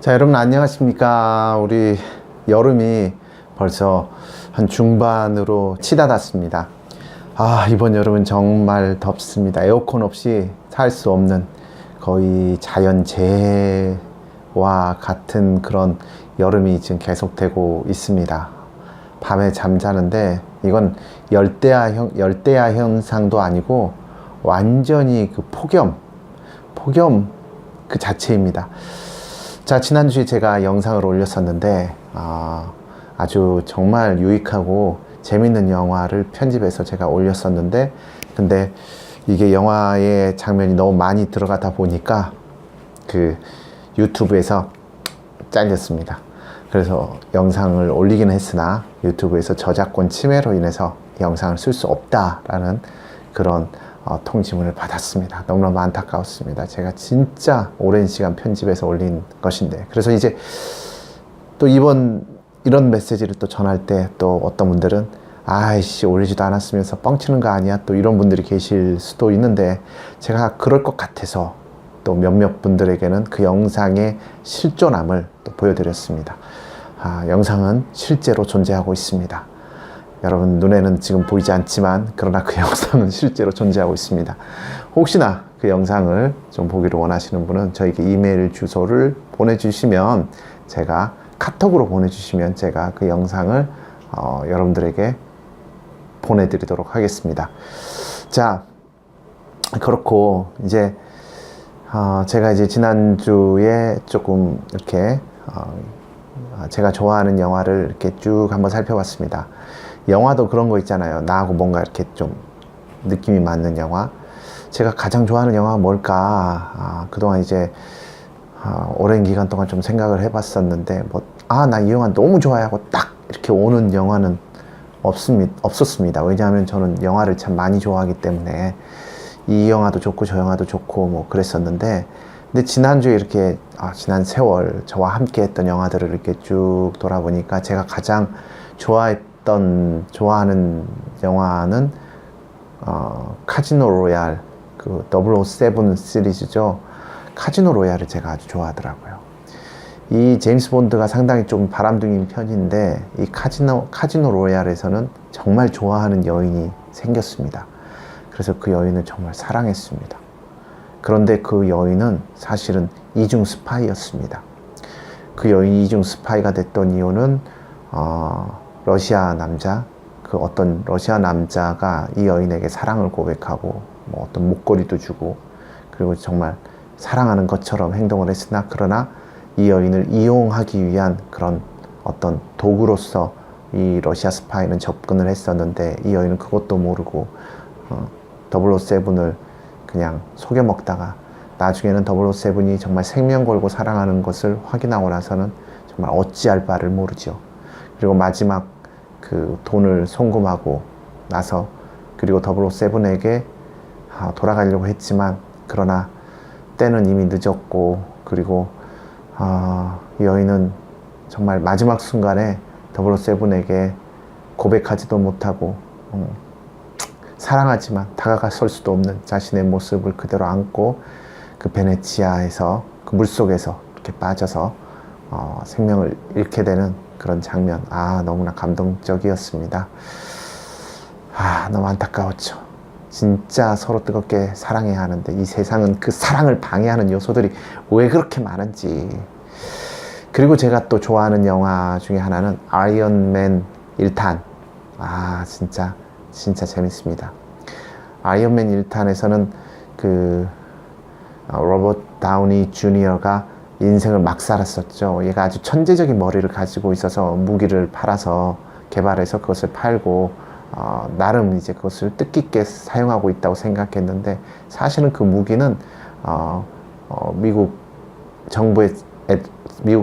자, 여러분 안녕하십니까. 우리 여름이 벌써 한 중반으로 치닫았습니다. 이번 여름은 정말 덥습니다. 에어컨 없이 살 수 없는 거의 자연재해와 같은 그런 여름이 지금 계속되고 있습니다. 밤에 잠자는데 이건 열대야 현상도 아니고 완전히 그 폭염 그 자체입니다. 자, 지난주에 제가 영상을 올렸었는데 아주 정말 유익하고 재밌는 영화를 편집해서 제가 올렸었는데, 근데 이게 영화의 장면이 너무 많이 들어가다 보니까 그 유튜브에서 잘렸습니다. 그래서 영상을 올리긴 했으나 유튜브에서 저작권 침해로 인해서 영상을 쓸 수 없다라는 그런 통지문을 받았습니다. 너무너무 안타까웠습니다. 제가 진짜 오랜 시간 편집해서 올린 것인데, 그래서 이제 또 이런 메시지를 또 전할 때 또 어떤 분들은 아이씨 올리지도 않았으면서 뻥치는 거 아니야, 또 이런 분들이 계실 수도 있는데, 제가 그럴 것 같아서 또 몇몇 분들에게는 그 영상의 실존함을 또 보여드렸습니다. 영상은 실제로 존재하고 있습니다. 여러분 눈에는 지금 보이지 않지만 그러나 그 영상은 실제로 존재하고 있습니다. 혹시나 그 영상을 좀 보기를 원하시는 분은 저에게 이메일 주소를 보내주시면, 제가 카톡으로 보내주시면 제가 그 영상을 여러분들에게 보내드리도록 하겠습니다. 자, 그렇고 이제 제가 이제 지난주에 조금 이렇게 제가 좋아하는 영화를 이렇게 쭉 한번 살펴봤습니다. 영화도 그런 거 있잖아요. 나하고 뭔가 이렇게 좀 느낌이 맞는 영화. 제가 가장 좋아하는 영화가 뭘까? 그동안 이제 오랜 기간 동안 좀 생각을 해봤었는데, 나 이 영화 너무 좋아해 하고 딱 이렇게 오는 영화는 없었습니다. 왜냐하면 저는 영화를 참 많이 좋아하기 때문에 이 영화도 좋고 저 영화도 좋고 뭐 그랬었는데, 근데 지난주에 이렇게 지난 세월 저와 함께 했던 영화들을 이렇게 쭉 돌아보니까 제가 가장 좋아하는 영화는 카지노 로얄, 그 007 시리즈죠. 카지노 로얄을 제가 아주 좋아하더라고요. 이 제임스 본드가 상당히 좀 바람둥이인 편인데, 이 카지노 로얄에서는 정말 좋아하는 여인이 생겼습니다. 그래서 그 여인을 정말 사랑했습니다. 그런데 그 여인은 사실은 이중 스파이였습니다. 그 여인이 이중 스파이가 됐던 이유는 러시아 남자, 그 어떤 러시아 남자가 이 여인에게 사랑을 고백하고 뭐 어떤 목걸이도 주고, 그리고 정말 사랑하는 것처럼 행동을 했으나, 그러나 이 여인을 이용하기 위한 그런 어떤 도구로서 이 러시아 스파이는 접근을 했었는데, 이 여인은 그것도 모르고 007을 그냥 속여먹다가 나중에는 007이 정말 생명 걸고 사랑하는 것을 확인하고 나서는 정말 어찌할 바를 모르죠. 그리고 마지막 그 돈을 송금하고 나서, 그리고 007에게 돌아가려고 했지만, 그러나 때는 이미 늦었고, 그리고 이 여인은 정말 마지막 순간에 007에게 고백하지도 못하고 사랑하지만 다가설 수도 없는 자신의 모습을 그대로 안고 그 베네치아에서 그 물속에서 이렇게 빠져서 생명을 잃게 되는 그런 장면, 너무나 감동적이었습니다. 너무 안타까웠죠. 진짜 서로 뜨겁게 사랑해야 하는데 이 세상은 그 사랑을 방해하는 요소들이 왜 그렇게 많은지. 그리고 제가 또 좋아하는 영화 중에 하나는 아이언맨 1탄. 진짜 재밌습니다. 아이언맨 1탄에서는 그 로버트 다우니 주니어가 인생을 막 살았었죠. 얘가 아주 천재적인 머리를 가지고 있어서 무기를 팔아서 개발해서 그것을 팔고 나름 이제 그것을 뜻깊게 사용하고 있다고 생각했는데, 사실은 그 무기는 미국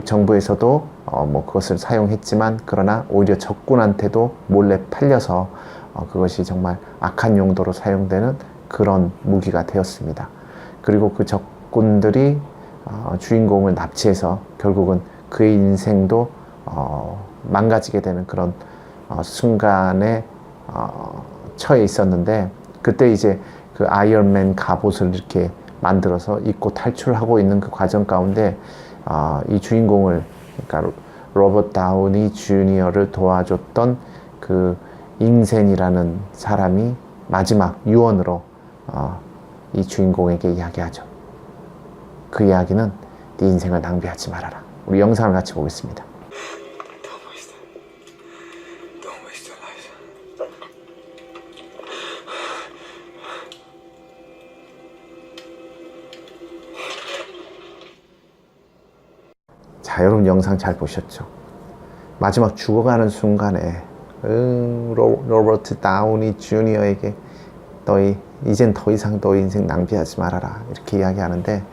정부에서도 뭐 그것을 사용했지만, 그러나 오히려 적군한테도 몰래 팔려서 그것이 정말 악한 용도로 사용되는 그런 무기가 되었습니다. 그리고 그 적군들이 주인공을 납치해서 결국은 그의 인생도 망가지게 되는 그런 순간에 처해 있었는데, 그때 이제 그 아이언맨 갑옷을 이렇게 만들어서 입고 탈출하고 있는 그 과정 가운데 이 주인공을, 그러니까 로버트 다우니 주니어를 도와줬던 그 잉센이라는 사람이 마지막 유언으로 이 주인공에게 이야기하죠. 그 이야기는 네 인생을 낭비하지 말아라. 우리 영상을 같이 보겠습니다. 자, 여러분 영상 잘 보셨죠? 마지막 죽어가는 순간에 로버트 다우니 주니어에게 이젠 더 이상 너 인생 낭비하지 말아라 이렇게 이야기하는데,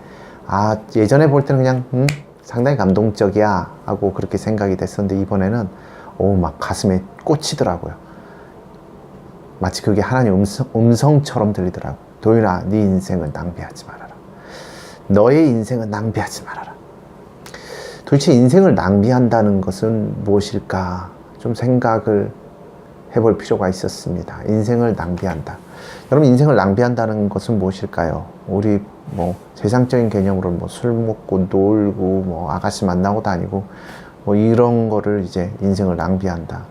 예전에 볼 때는 그냥 상당히 감동적이야 하고 그렇게 생각이 됐었는데, 이번에는 막 가슴에 꽂히더라고요. 마치 그게 하나님 음성처럼 들리더라고요. 도윤아, 네 인생은 낭비하지 말아라. 너의 인생은 낭비하지 말아라. 도대체 인생을 낭비한다는 것은 무엇일까? 좀 생각을 해볼 필요가 있었습니다. 인생을 낭비한다. 여러분, 인생을 낭비한다는 것은 무엇일까요? 우리 세상적인 개념으로는 술 먹고 놀고 아가씨 만나고 다니고 이런 거를 이제 인생을 낭비한다.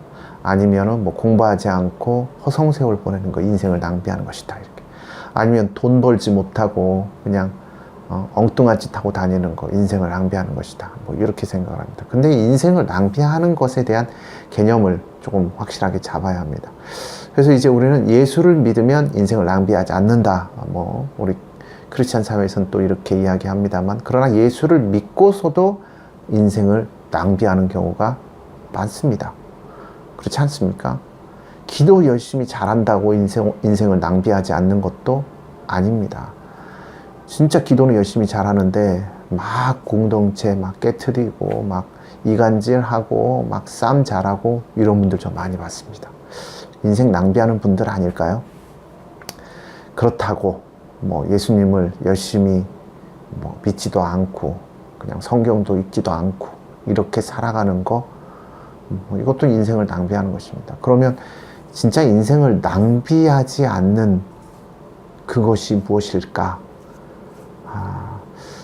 아니면은 공부하지 않고 허송세월 보내는 거 인생을 낭비하는 것이다. 이렇게. 아니면 돈 벌지 못하고 그냥 엉뚱한 짓 하고 다니는 거 인생을 낭비하는 것이다. 이렇게 생각을 합니다. 근데 인생을 낭비하는 것에 대한 개념을 조금 확실하게 잡아야 합니다. 그래서 이제 우리는 예수를 믿으면 인생을 낭비하지 않는다. 우리 크리스찬 사회에서는 또 이렇게 이야기합니다만, 그러나 예수를 믿고서도 인생을 낭비하는 경우가 많습니다. 그렇지 않습니까? 기도 열심히 잘한다고 인생을 낭비하지 않는 것도 아닙니다. 진짜 기도는 열심히 잘하는데 막 공동체 깨트리고 이간질하고 싸움 잘하고 이런 분들 좀 많이 봤습니다. 인생 낭비하는 분들 아닐까요? 그렇다고 예수님을 열심히 믿지도 않고 그냥 성경도 읽지도 않고 이렇게 살아가는 거, 이것도 인생을 낭비하는 것입니다. 그러면 진짜 인생을 낭비하지 않는 그것이 무엇일까?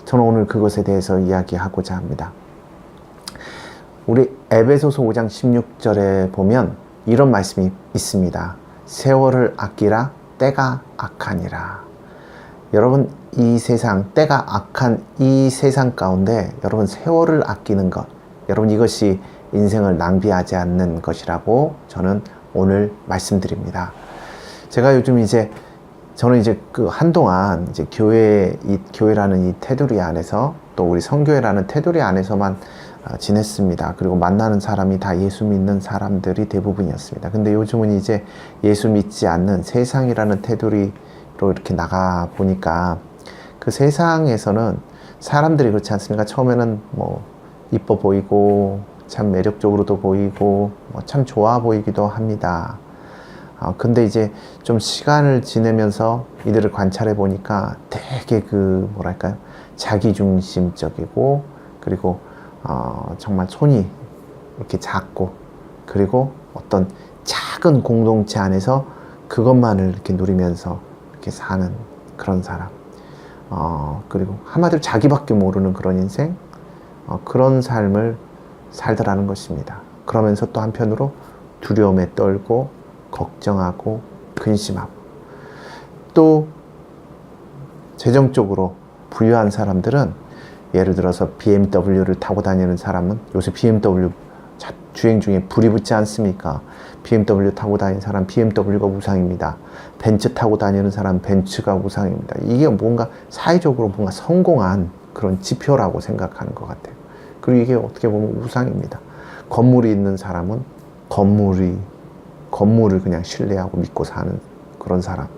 저는 오늘 그것에 대해서 이야기하고자 합니다. 우리 에베소서 5장 16절에 보면 이런 말씀이 있습니다. 세월을 아끼라, 때가 악하니라. 여러분, 이 세상, 때가 악한 이 세상 가운데 여러분 세월을 아끼는 것, 여러분 이것이 인생을 낭비하지 않는 것이라고 저는 오늘 말씀드립니다. 제가 요즘 저는 한동안 교회라는 이 테두리 안에서, 또 우리 성교회라는 테두리 안에서만 지냈습니다. 그리고 만나는 사람이 다 예수 믿는 사람들이 대부분이었습니다. 근데 요즘은 이제 예수 믿지 않는 세상이라는 테두리로 이렇게 나가 보니까 그 세상에서는 사람들이 그렇지 않습니까? 처음에는 이뻐 보이고 참 매력적으로도 보이고 참 좋아 보이기도 합니다. 근데 이제 좀 시간을 지내면서 이들을 관찰해 보니까 되게 자기중심적이고, 그리고 정말 손이 이렇게 작고, 그리고 어떤 작은 공동체 안에서 그것만을 이렇게 누리면서 이렇게 사는 그런 사람. 그리고 한마디로 자기밖에 모르는 그런 인생, 그런 삶을 살더라는 것입니다. 그러면서 또 한편으로 두려움에 떨고 걱정하고 근심하고, 또 재정적으로 부유한 사람들은, 예를 들어서 BMW를 타고 다니는 사람은, 요새 BMW 주행 중에 불이 붙지 않습니까? BMW 타고 다니는 사람 BMW가 우상입니다. 벤츠 타고 다니는 사람 벤츠가 우상입니다. 이게 뭔가 사회적으로 뭔가 성공한 그런 지표라고 생각하는 것 같아요. 그리고 이게 어떻게 보면 우상입니다. 건물이 있는 사람은 건물을 그냥 신뢰하고 믿고 사는 그런 사람.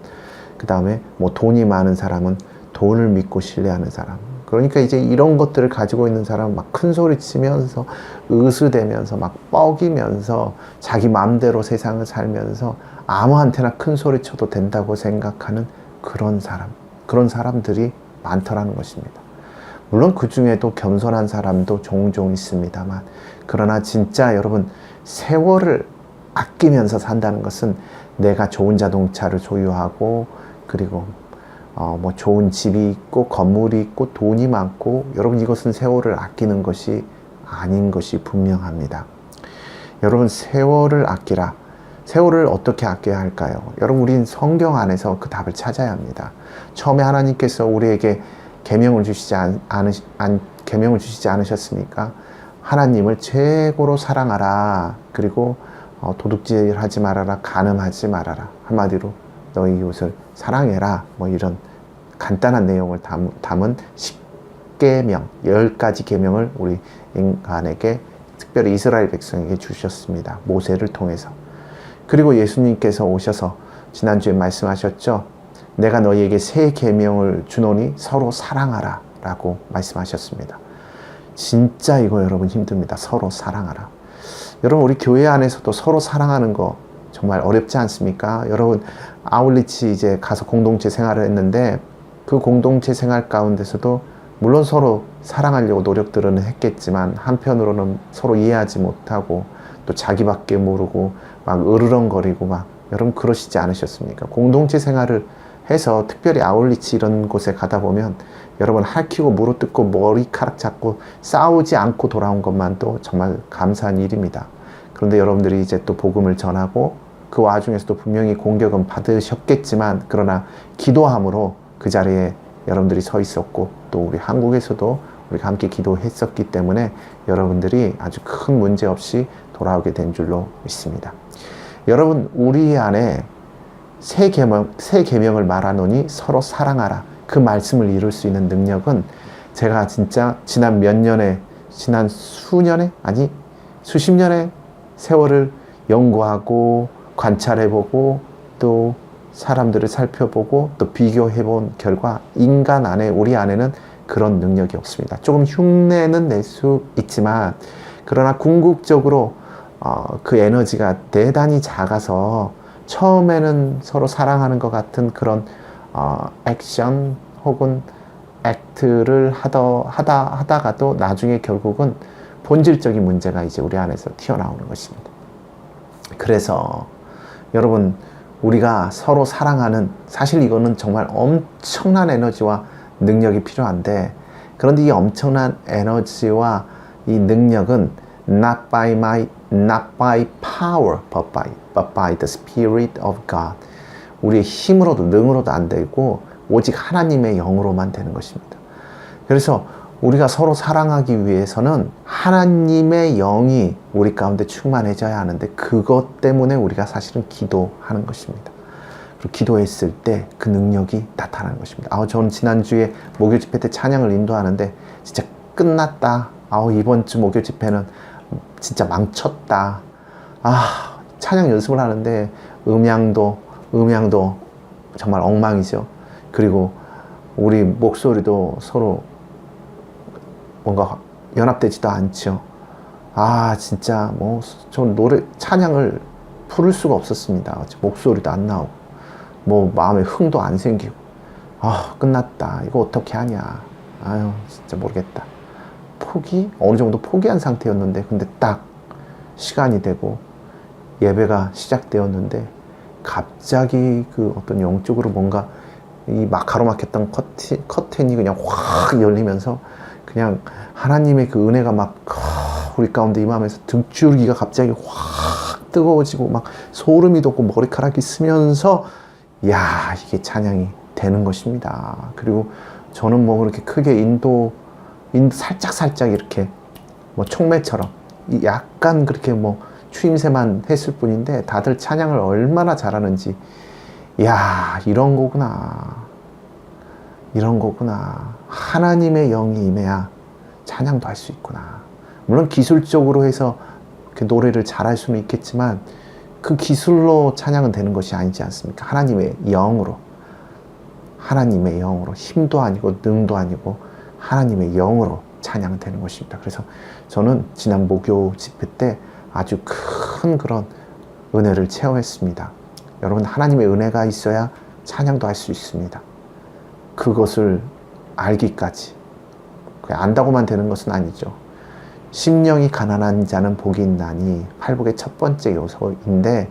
그 다음에 돈이 많은 사람은 돈을 믿고 신뢰하는 사람. 그러니까 이제 이런 것들을 가지고 있는 사람은 큰 소리 치면서 으스대면서 뻐기면서 자기 마음대로 세상을 살면서 아무한테나 큰 소리 쳐도 된다고 생각하는 그런 사람들이 많더라는 것입니다. 물론 그 중에도 겸손한 사람도 종종 있습니다만, 그러나 진짜 여러분, 세월을 아끼면서 산다는 것은 내가 좋은 자동차를 소유하고, 그리고 뭐 좋은 집이 있고 건물이 있고 돈이 많고, 여러분 이것은 세월을 아끼는 것이 아닌 것이 분명합니다. 여러분, 세월을 아끼라. 세월을 어떻게 아껴야 할까요? 여러분, 우린 성경 안에서 그 답을 찾아야 합니다. 처음에 하나님께서 우리에게 계명을 주시지 계명을 주시지 않으셨습니까? 하나님을 최고로 사랑하라. 그리고 도둑질하지 말아라. 간음하지 말아라. 한마디로 너희 이웃을 사랑해라. 뭐 이런 간단한 내용을 담은 10계명, 10가지 계명을 우리 인간에게, 특별히 이스라엘 백성에게 주셨습니다. 모세를 통해서. 그리고 예수님께서 오셔서 지난주에 말씀하셨죠. 내가 너희에게 새 계명을 주노니 서로 사랑하라 라고 말씀하셨습니다. 진짜 이거 여러분 힘듭니다. 서로 사랑하라. 여러분, 우리 교회 안에서도 서로 사랑하는 거 정말 어렵지 않습니까? 여러분, 아울리치 이제 가서 공동체 생활을 했는데, 그 공동체 생활 가운데서도 물론 서로 사랑하려고 노력들은 했겠지만, 한편으로는 서로 이해하지 못하고 또 자기밖에 모르고 막 으르렁거리고 막, 여러분 그러시지 않으셨습니까? 공동체 생활을 해서 특별히 아울리치 이런 곳에 가다 보면 여러분 핥히고 물어뜯고 머리카락 잡고 싸우지 않고 돌아온 것만도 정말 감사한 일입니다. 그런데 여러분들이 이제 또 복음을 전하고 그 와중에서도 분명히 공격은 받으셨겠지만, 그러나 기도함으로 그 자리에 여러분들이 서 있었고, 또 우리 한국에서도 우리가 함께 기도했었기 때문에 여러분들이 아주 큰 문제 없이 돌아오게 된 줄로 믿습니다. 여러분, 우리 안에 새 계명을 말하노니 서로 사랑하라. 그 말씀을 이룰 수 있는 능력은, 제가 진짜 지난 수십 년의 세월을 연구하고 관찰해보고 또 사람들을 살펴보고 또 비교해본 결과, 인간 안에, 우리 안에는 그런 능력이 없습니다. 조금 흉내는 낼 수 있지만, 그러나 궁극적으로 그 에너지가 대단히 작아서 처음에는 서로 사랑하는 것 같은 그런 액션 혹은 액트를 하다가도 나중에 결국은 본질적인 문제가 이제 우리 안에서 튀어나오는 것입니다. 그래서 여러분, 우리가 서로 사랑하는, 사실 이거는 정말 엄청난 에너지와 능력이 필요한데, 그런데 이 엄청난 에너지와 이 능력은 not by power, but by the Spirit of God. 우리의 힘으로도 능으로도 안 되고 오직 하나님의 영으로만 되는 것입니다. 그래서 우리가 서로 사랑하기 위해서는 하나님의 영이 우리 가운데 충만해져야 하는데, 그것 때문에 우리가 사실은 기도하는 것입니다. 그리고 기도했을 때 그 능력이 나타나는 것입니다. 저는 지난주에 목요 집회 때 찬양을 인도하는데 진짜 끝났다. 이번 주 목요 집회는 진짜 망쳤다. 찬양 연습을 하는데 음향도 정말 엉망이죠. 그리고 우리 목소리도 서로 뭔가 연합되지도 않죠. 진짜 저 찬양을 부를 수가 없었습니다. 목소리도 안 나오고 마음에 흥도 안 생기고 끝났다. 이거 어떻게 하냐. 진짜 모르겠다. 어느 정도 포기한 상태였는데, 근데 딱 시간이 되고 예배가 시작되었는데 갑자기 그 어떤 영적으로 뭔가 이 가로막혔던 커튼이 그냥 확 열리면서 그냥 하나님의 그 은혜가 막 우리 가운데 임하면서 등줄기가 갑자기 확 뜨거워지고 막 소름이 돋고 머리카락이 쓰면서 이게 찬양이 되는 것입니다. 그리고 저는 그렇게 크게 인도 살짝 이렇게 촉매처럼 약간 그렇게 추임새만 했을 뿐인데, 다들 찬양을 얼마나 잘하는지, 이런 거구나. 하나님의 영이 임해야 찬양도 할 수 있구나. 물론 기술적으로 해서 노래를 잘할 수는 있겠지만, 그 기술로 찬양은 되는 것이 아니지 않습니까? 하나님의 영으로, 힘도 아니고 능도 아니고 하나님의 영으로 찬양은 되는 것입니다. 그래서 저는 지난 목요 집회 때 아주 큰 그런 은혜를 체험했습니다. 여러분, 하나님의 은혜가 있어야 찬양도 할 수 있습니다. 그것을 알기까지. 안다고만 되는 것은 아니죠. 심령이 가난한 자는 복이 있나니, 팔복의 첫 번째 요소인데,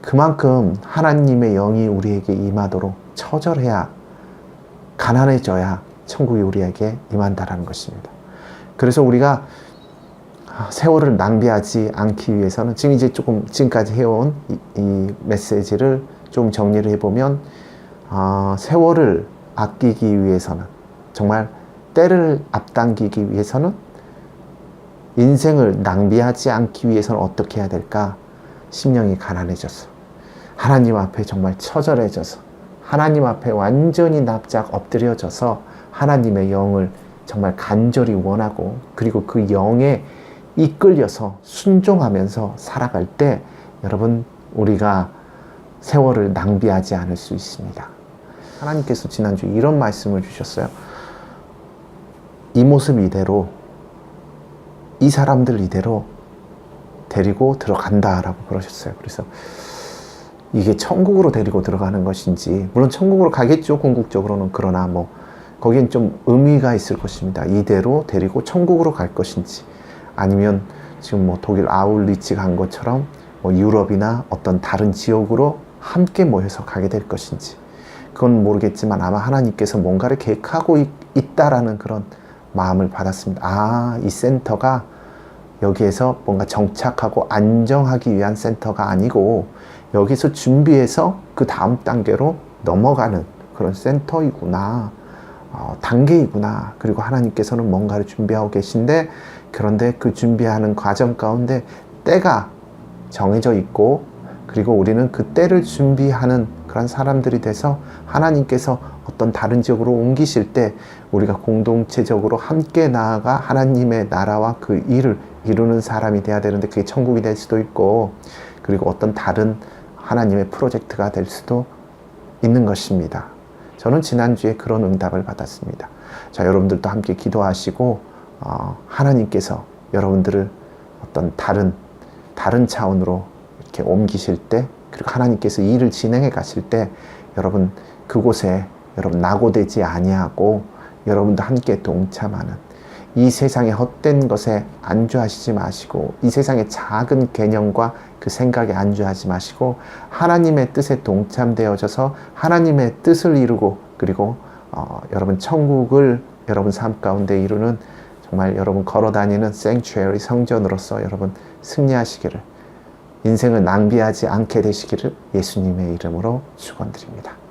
그만큼 하나님의 영이 우리에게 임하도록 처절해야 가난해져야 천국이 우리에게 임한다라는 것입니다. 그래서 우리가 세월을 낭비하지 않기 위해서는 지금 이제 조금 지금까지 해온 이 메시지를 좀 정리를 해보면 세월을 아끼기 위해서는 정말 때를 앞당기기 위해서는 인생을 낭비하지 않기 위해서는 어떻게 해야 될까? 심령이 가난해져서 하나님 앞에 정말 처절해져서 하나님 앞에 완전히 납작 엎드려져서 하나님의 영을 정말 간절히 원하고 그리고 그 영에 이끌려서 순종하면서 살아갈 때 여러분 우리가 세월을 낭비하지 않을 수 있습니다. 하나님께서 지난주 이런 말씀을 주셨어요. 이 모습 이대로 이 사람들 이대로 데리고 들어간다라고 그러셨어요. 그래서 이게 천국으로 데리고 들어가는 것인지 물론 천국으로 가겠죠. 궁극적으로는. 그러나 뭐 거기엔 좀 의미가 있을 것입니다. 이대로 데리고 천국으로 갈 것인지 아니면 지금 뭐 독일 아울리치 간 것처럼 뭐 유럽이나 어떤 다른 지역으로 함께 모여서 가게 될 것인지 그건 모르겠지만 아마 하나님께서 뭔가를 계획하고 있다라는 그런 마음을 받았습니다. 이 센터가 여기에서 뭔가 정착하고 안정하기 위한 센터가 아니고 여기서 준비해서 그 다음 단계로 넘어가는 그런 센터이구나. 단계이구나. 그리고 하나님께서는 뭔가를 준비하고 계신데 그런데 그 준비하는 과정 가운데 때가 정해져 있고 그리고 우리는 그 때를 준비하는 그런 사람들이 돼서 하나님께서 어떤 다른 지역으로 옮기실 때 우리가 공동체적으로 함께 나아가 하나님의 나라와 그 일을 이루는 사람이 돼야 되는데 그게 천국이 될 수도 있고 그리고 어떤 다른 하나님의 프로젝트가 될 수도 있는 것입니다. 저는 지난주에 그런 응답을 받았습니다. 자, 여러분들도 함께 기도하시고 하나님께서 여러분들을 어떤 다른 차원으로 이렇게 옮기실 때 그리고 하나님께서 이 일을 진행해 가실 때 여러분 그곳에 여러분 낙오되지 아니하고 여러분도 함께 동참하는 이 세상의 헛된 것에 안주하시지 마시고 이 세상의 작은 개념과 그 생각에 안주하지 마시고 하나님의 뜻에 동참되어져서 하나님의 뜻을 이루고 그리고 여러분 천국을 여러분 삶 가운데 이루는 정말 여러분 걸어다니는 생츄어리 성전으로서 여러분 승리하시기를 인생을 낭비하지 않게 되시기를 예수님의 이름으로 축원드립니다.